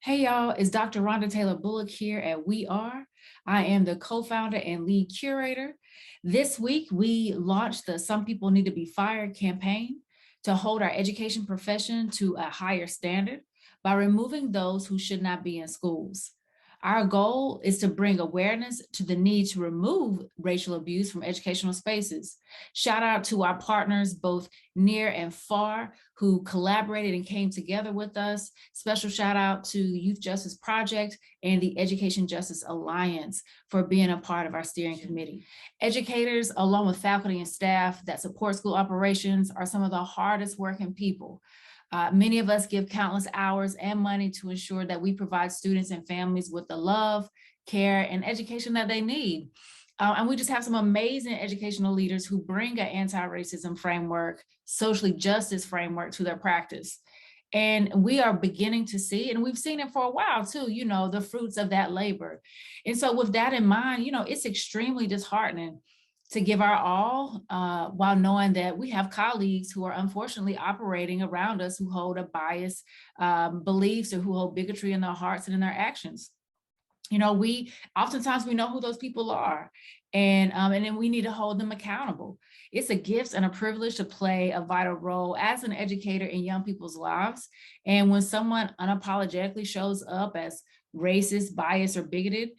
Hey y'all, it's Dr. Rhonda Taylor Bullock here at We Are. I am the co-founder and lead curator. This week, we launched the Some People Need to Be Fired campaign to hold our education profession to a higher standard by removing those who should not be in schools. Our goal is to bring awareness to the need to remove racial abuse from educational spaces. Shout out to our partners, both near and far, who collaborated and came together with us. Special shout out to Youth Justice Project and the Education Justice Alliance for being a part of our steering committee. Educators, along with faculty and staff that support school operations, are some of the hardest working people. Many of us give countless hours and money to ensure that we provide students and families with the love, care, and education that they need. And we just have some amazing educational leaders who bring an anti-racism framework, socially justice framework to their practice. And we are beginning to see, and we've seen it for a while too, the fruits of that labor. And so with that in mind, it's extremely disheartening to give our all while knowing that we have colleagues who are unfortunately operating around us who hold a biased beliefs or who hold bigotry in their hearts and in their actions. We oftentimes we know who those people are, and then we need to hold them accountable. It's a gift and a privilege to play a vital role as an educator in young people's lives. And when someone unapologetically shows up as racist, biased, or bigoted,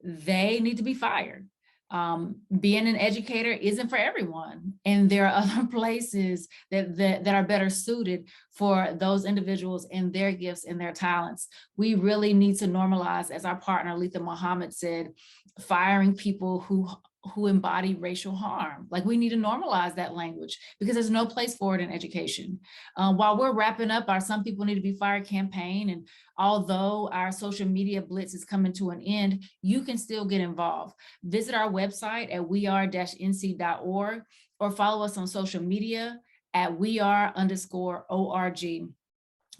they need to be fired. Being an educator isn't for everyone, and there are other places that are better suited for those individuals and their gifts and their talents. We really need to normalize, as our partner Letha Muhammad said, firing people who embody racial harm. Like, we need to normalize that language because there's no place for it in education. While we're wrapping up our Some People Need to Be Fired campaign, and although our social media blitz is coming to an end, you can still get involved. Visit our website at weare-nc.org or follow us on social media at weare_org.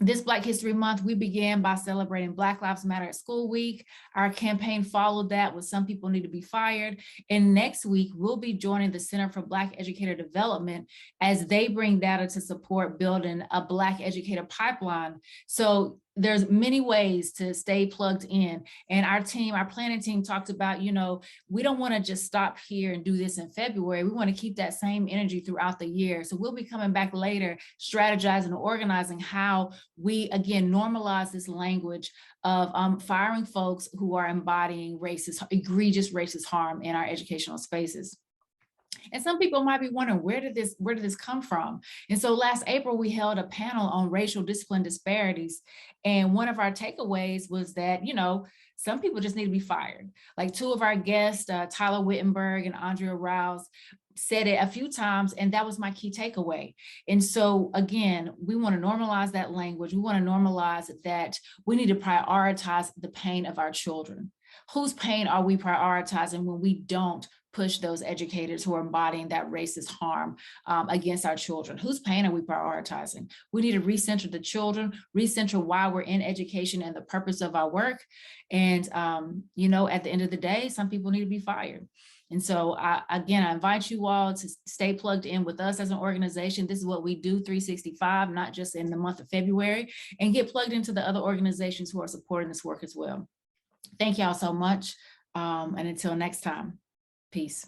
This Black History Month, we began by celebrating Black Lives Matter at School Week. Our campaign followed that with Some People Need to Be Fired. And next week, we'll be joining the Center for Black Educator Development as they bring data to support building a Black educator pipeline. So there's many ways to stay plugged in. And our planning team talked about, we don't want to just stop here and do this in February. We want to keep that same energy throughout the year. So we'll be coming back later, strategizing and organizing how we, again, normalize this language of firing folks who are embodying egregious racist harm in our educational spaces. And some people might be wondering, where did this come from? And so last April, we held a panel on racial discipline disparities. And one of our takeaways was that, some people just need to be fired. Like, two of our guests, Tyler Wittenberg and Andrea Rouse, said it a few times, and that was my key takeaway. And so again, we want to normalize that language. We want to normalize that we need to prioritize the pain of our children. Whose pain are we prioritizing when we don't push those educators who are embodying that racist harm against our children? Whose pain are we prioritizing? We need to recenter the children, recenter why we're in education and the purpose of our work. And, at the end of the day, some people need to be fired. And so, again, I invite you all to stay plugged in with us as an organization. This is what we do 365, not just in the month of February, and get plugged into the other organizations who are supporting this work as well. Thank y'all so much. And until next time, peace.